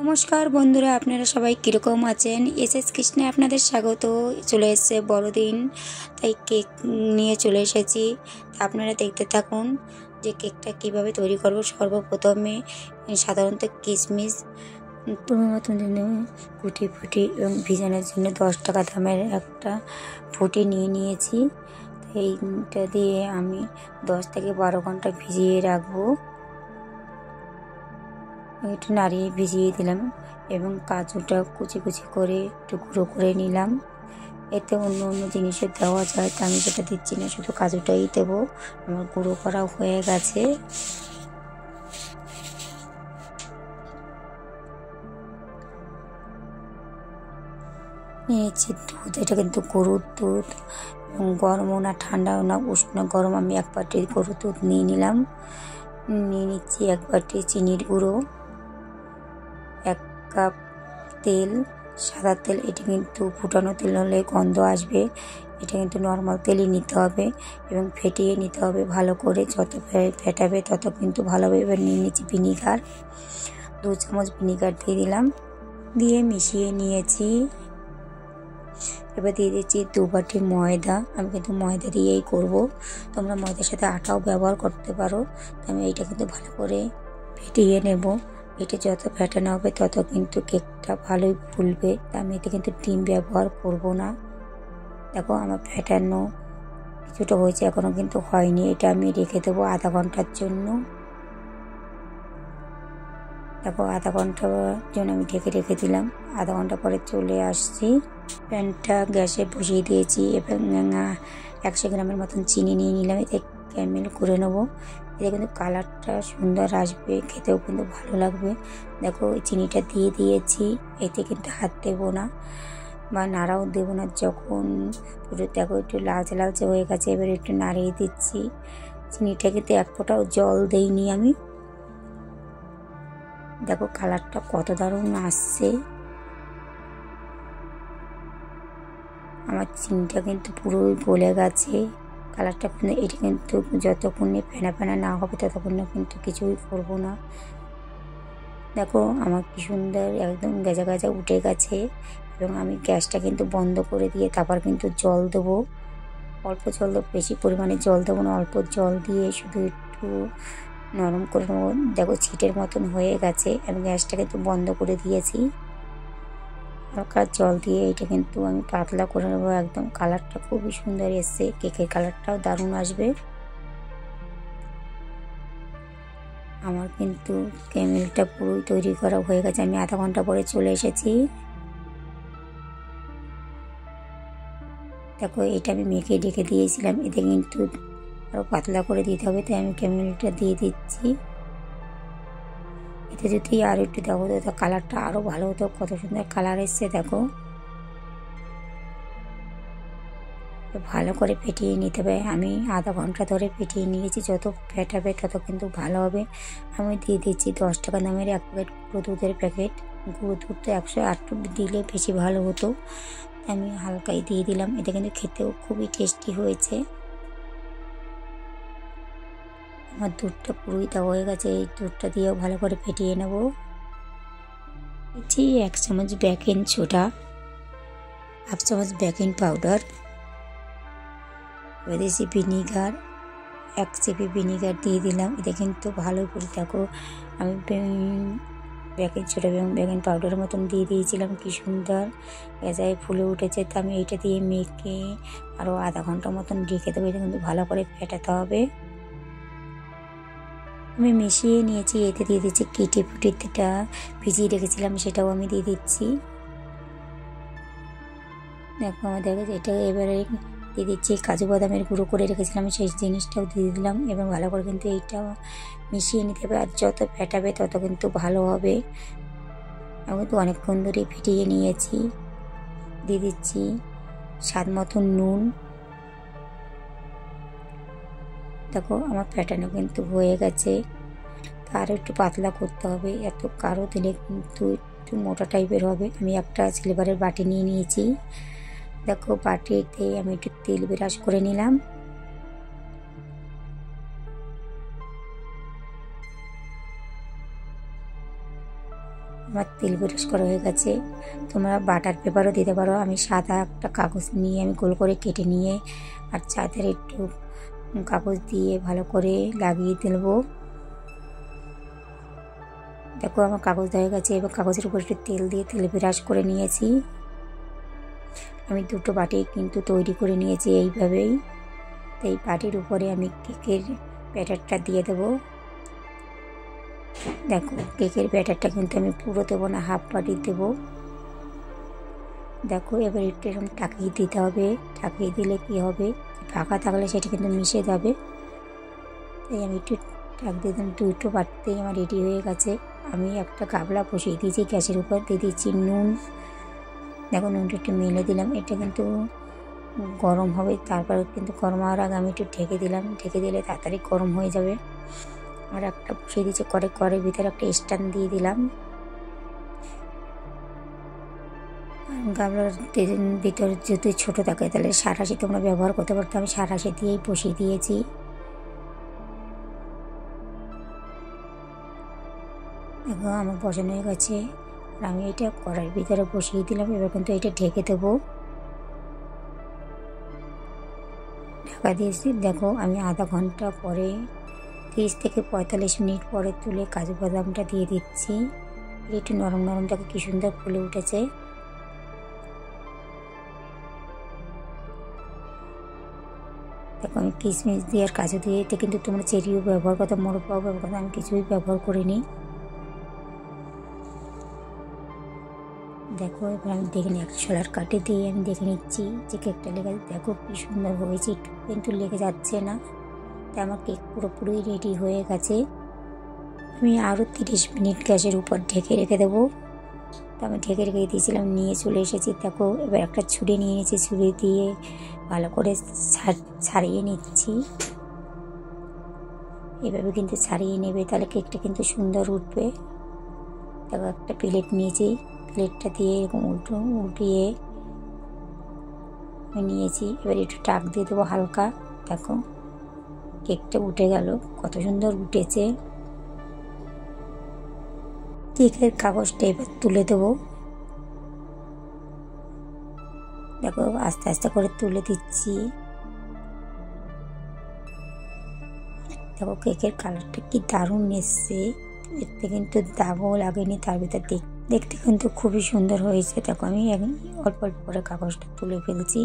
নমস্কার বন্ধুরা, আপনারা সবাই কীরকম আছেন? এসএস কৃষ্ণে আপনাদের স্বাগত। চলে এসেছে বড়দিন, তাই কেক নিয়ে চলে এসেছি। আপনারা দেখতে থাকুন যে কেকটা কিভাবে তৈরি করব। সর্বপ্রথমে সাধারণত কিশমিশ মতন ফুটি এবং ভিজানোর জন্য 10 টাকা দামের একটা ফুটি নিয়ে নিয়েছি। এইটা দিয়ে আমি 10 থেকে 12 ঘন্টা ভিজিয়ে রাখবো। একটু নাড়িয়ে ভিজিয়ে দিলাম এবং কাজুটা কুচি কুচি করে একটু গুঁড়ো করে নিলাম। এতে অন্য জিনিসও দেওয়া যায়, তা আমি সেটা দিচ্ছি না, শুধু কাজুটাই দেবো। আমার গুঁড়ো করা হয়ে গেছে। নিয়েছি দুধ, এটা কিন্তু গরুর দুধ, এবং গরমও না ঠান্ডাও না, উষ্ণ গরম। আমি 1 বাটি গরুর দুধ নিয়ে নিলাম। নিয়ে নিচ্ছি 1 বাটি চিনির গুঁড়ো, 1 কাপ তেল, সাদা তেল। এটি কিন্তু ফুটানো তেল হলে গন্ধ আসবে, এটা কিন্তু নর্মাল তেলই নিতে হবে এবং ফেটিয়ে নিতে হবে ভালো করে। যত ফেটাবে তত কিন্তু ভালো হবে। এবার নিয়ে নিচ্ছি ভিনিগার, 2 চামচ ভিনিগার দিয়ে দিলাম, দিয়ে মিশিয়ে নিয়েছি। এবার দিয়ে দিচ্ছি 2 বাটি ময়দা। আমি কিন্তু ময়দা দিয়েই করব, তোমরা ময়দার সাথে আটাও ব্যবহার করতে পারো। আমি এইটা কিন্তু ভালো করে ফেটিয়ে নেব। এটা যত ফেটানো হবে তত কিন্তু কেকটা ভালোই ফুলবে। আমি এতে কিন্তু ডিম ব্যবহার করব না। দেখো আমার ফেটানো কিছুটা হয়েছে, এখনও কিন্তু হয়নি। এটা আমি রেখে দেবো আধা ঘন্টার জন্য। দেখো আধা ঘন্টার জন্য আমি ঢেকে রেখে দিলাম। আধা ঘন্টা পরে চলে আসছি। প্যানটা গ্যাসে বসিয়ে দিয়েছি এবং 100 গ্রামের মতন চিনি নিয়ে নিলাম। এতে ক্যারামেল করে নেবো। এতে কিন্তু কালারটা সুন্দর আসবে, খেতেও কিন্তু ভালো লাগবে। দেখো চিনিটা দিয়ে দিয়েছি, এতে কিন্তু হাত দেবো না বা নাড়াও দেবো না। যখন পুরো দেখো একটু লালচে লালচে হয়ে গেছে, এবার একটু নাড়িয়ে দিচ্ছি। চিনিটা কিন্তু 1 ফোঁটাও জল দেইনি আমি। দেখো কালারটা কত দারুণ আসছে। আমার চিনিটা কিন্তু পুরোই গলে গেছে, কালারটা। এটি কিন্তু যতক্ষণে ফেনা ফেনা না হবে ততক্ষণে কিন্তু কিছুই করব না। দেখো আমার কি সুন্দর একদম গেজা গেজা উঠে গেছে। এবং আমি গ্যাসটা কিন্তু বন্ধ করে দিয়ে তারপর কিন্তু জল দেবো। অল্প জল দেবো, বেশি পরিমাণে জল দেবো না। অল্প জল দিয়ে শুধু একটু নরম করে নেবো। দেখো ছিটের মতন হয়ে গেছে, আমি গ্যাসটা কিন্তু বন্ধ করে দিয়েছি। হালকা জল দিয়ে এটা কিন্তু আমি পাতলা করে নেবো একদম। কালারটা খুবই সুন্দর এসছে, কেকের কালারটাও দারুণ আসবে। আমার কিন্তু ক্যারামেলটা পুরোই তৈরি করা হয়ে গেছে। আমি আধা ঘন্টা পরে চলে এসেছি। দেখো এটা আমি মেখে রেখে দিয়েছিলাম, এতে কিন্তু আরও পাতলা করে দিতে হবে, তাই আমি ক্যারামেলটা দিয়ে দিচ্ছি। এতে যদি আরও একটু দেওয়া হতো কালারটা আরও ভালো হতো। কত সুন্দর কালার এসছে দেখো। ভালো করে ফেটিয়ে নিতে হবে। আমি আধা ঘন্টা ধরে ফেটিয়ে নিয়েছি, যত ফেটাবে তত কিন্তু ভালো হবে। আমি দিয়ে দিচ্ছি 10 টাকা দামের 1 প্যাকেট গুঁড়ো দুধের প্যাকেট। গুঁড়ো দুধটা 108 দিলে বেশি ভালো হতো, আমি হালকাই দিয়ে দিলাম। এটা কিন্তু খেতেও খুবই টেস্টি হয়েছে। আমার দুধটা পুরোই দেওয়া হয়ে গেছে, এই দুধটা দিয়েও ভালো করে ফেটিয়ে নেব। দিচ্ছি 1 চামচ বেকিং সোডা, 1/2 চামচ বেকিং পাউডার, এবার দিয়েছি ভিনিগার, 1 চিপি ভিনিগার দিয়ে দিলাম। এটা কিন্তু ভালোই করে। দেখো আমি বেকিং সোডা এবং বেকিং পাউডারের মতন দিয়ে দিয়েছিলাম, কি সুন্দর গেজায় ফুলে উঠেছে। তো আমি এটা দিয়ে মেখে আরও আধা ঘন্টা মতন রেখে দেবো। এটা কিন্তু ভালো করে ফেটাতে হবে। আমি মিশিয়ে নিয়েছি, এতে দিয়ে দিচ্ছি কেটে ফুটিটা ভিজিয়ে রেখেছিলাম, সেটাও আমি দিয়ে দিচ্ছি। দেখো আমার দেখা যায় এটা। এবারে দিয়ে দিচ্ছি কাজু বাদামের গুঁড়ো করে রেখেছিলাম, সেই জিনিসটাও দিয়ে দিলাম এবং ভালো করে কিন্তু এইটা মিশিয়ে নিতে হবে। আর যত ফেটাবে তত কিন্তু ভালো হবে। আমি কিন্তু অনেকক্ষণ ধরে ফেটিয়ে নিয়েছি। দিয়ে দিচ্ছি স্বাদ মতন নুন। দেখো আমার ফেটানো কিন্তু হয়ে গেছে, আরও একটু পাতলা করতে হবে। এত গাঢ় দিলে কিন্তু একটু মোটা টাইপের হবে। আমি একটা সিলভারের বাটি নিয়ে নিয়েছি। দেখো বাটিতে আমি একটু তেল ব্রাশ করে নিলাম। আমার তেল ব্রাশ করা হয়ে গেছে। তোমরা বাটার পেপারও দিতে পারো। আমি সাদা একটা কাগজ নিয়ে আমি গোল করে কেটে নিয়ে আর চাদরে একটু কাগজ দিয়ে ভালো করে লাগিয়ে দেবো। দেখো আমার কাগজ হয়ে গেছে। এবার কাগজের উপর একটু তেল দিয়ে তেল ব্রাশ করে নিয়েছি। আমি দুটো বাটি কিন্তু তৈরি করে নিয়েছি এইভাবেই। তো এই বাটির উপরে আমি কেকের ব্যাটারটা দিয়ে দেবো। দেখো কেকের ব্যাটারটা কিন্তু আমি পুরো দেবো না, হাফ বাটি দেবো। দেখো এবার একটু এরকম টাকিয়ে দিতে হবে। টাকিয়ে দিলে কি হবে, ফাঁকা থাকলে সেটা কিন্তু মিশে যাবে। তাই আমি একটু টাক দিয়ে দিলাম। দুটো বাটিতেই আমার রেডি হয়ে গেছে। আমি একটা গামলা বসিয়ে দিয়েছি, গ্যাসের উপর দিয়ে দিচ্ছি নুন। দেখো নুনটা একটু মেলে দিলাম। এটা কিন্তু গরম হবে, তারপর কিন্তু গরম হওয়ার আগে আমি একটু ঢেকে দিলাম। ঢেকে দিলে তাড়াতাড়ি গরম হয়ে যাবে। আর একটা বসিয়ে দিচ্ছি কড়াইয়ের ভিতরে একটা স্ট্যান্ড দিয়ে দিলাম। গামলার ভিতর যদি ছোটো থাকে তাহলে সাঁড়াশি তোমরা ব্যবহার করতে পারতো। আমি সাঁড়াশি দিয়েই বসিয়ে দিয়েছি। দেখো আমার বসানো হয়ে গেছে। আর আমি এটা কড়াইয়ের ভিতরে বসিয়ে দিলাম। এবার কিন্তু এটা ঢেকে দেবো। ঢাকা দিয়েছি। দেখো আমি আধা ঘন্টা পরে 30 থেকে 45 মিনিট পরে তুলে কাজু বাদামটা দিয়ে দিচ্ছি। একটু নরম নরম দেখো কি সুন্দর ফুলে উঠেছে। দেখো আমি কিশমিশ দিয়ে আর কাজু দিয়ে, এতে কিন্তু তোমরা চেরিও ব্যবহার করতে, মোরব্বাও ব্যবহার করতে, আমি কিছুই ব্যবহার করিনি। দেখো এবার আমি দেখে নিই, একটা সোলার কাঠে দিয়ে আমি দেখে নিচ্ছি যে কেকটা লেগে। দেখো কি সুন্দর হয়েছে, একটু কিন্তু লেগে যাচ্ছে না। তাই আমার কেক পুরোপুরি রেডি হয়ে গেছে। আমি আরও 30 মিনিট গ্যাসের উপর ঢেকে রেখে দেবো। তো আমি ঢেকে রেখে দিয়েছিলাম, নিয়ে চলে এসেছি। দেখো এবার একটা ছুরি নিয়ে নিয়েছি, ছুরি দিয়ে ভালো করে ছাড়িয়ে নিচ্ছি। এভাবে কিন্তু ছাড়িয়ে নেবে, তাহলে কেকটা কিন্তু সুন্দর উঠবে। দেখো একটা প্লেট নিয়েছি, প্লেটটা দিয়ে এরকম উল্টিয়ে আমি নিয়েছি। এবার একটু টাক দিয়ে দেবো হালকা। দেখো কেকটা উঠে গেল, কত সুন্দর উঠেছে। কেকের কাগজটা এবার তুলে দেবো। দেখো আস্তে আস্তে করে তুলে দিচ্ছি। দেখো কেকের কালারটা কি দারুণ এসছে। এতে কিন্তু দাগও লাগেনি, তার ভিতর দেখতে কিন্তু খুবই সুন্দর হয়েছে। দেখো আমি অল্প অল্প করে কাগজটা তুলে ফেলছি।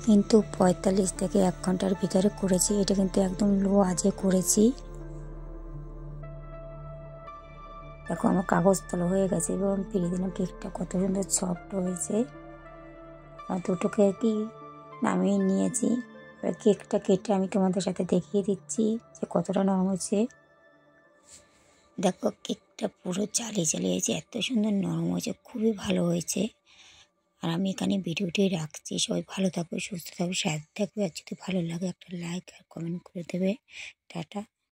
কিন্তু 45 থেকে 1 ঘন্টার ভিতরে করেছি। এটা কিন্তু একদম লো আঁচে করেছি। দেখো আমার কাগজ তোলা হয়ে গেছে এবং ফিরিয়ে দিলাম। কেকটা কত সুন্দর সফট হয়েছে। আর দুটো কেকই নামিয়ে নিয়েছি। এবার কেকটা কেটে আমি তোমাদের সাথে দেখিয়ে দিচ্ছি যে কতটা নরম হয়েছে। দেখো কেকটা পুরো চালিয়ে হয়েছে, এত সুন্দর নরম হয়েছে, খুবই ভালো হয়েছে। আর আমি এখানে ভিডিওটি রাখছি। সবাই ভালো থাকবে, সুস্থ থাকবে, সাথে থাকবে। আর যদি ভালো লাগে একটা লাইক আর কমেন্ট করে দেবে। টাটা।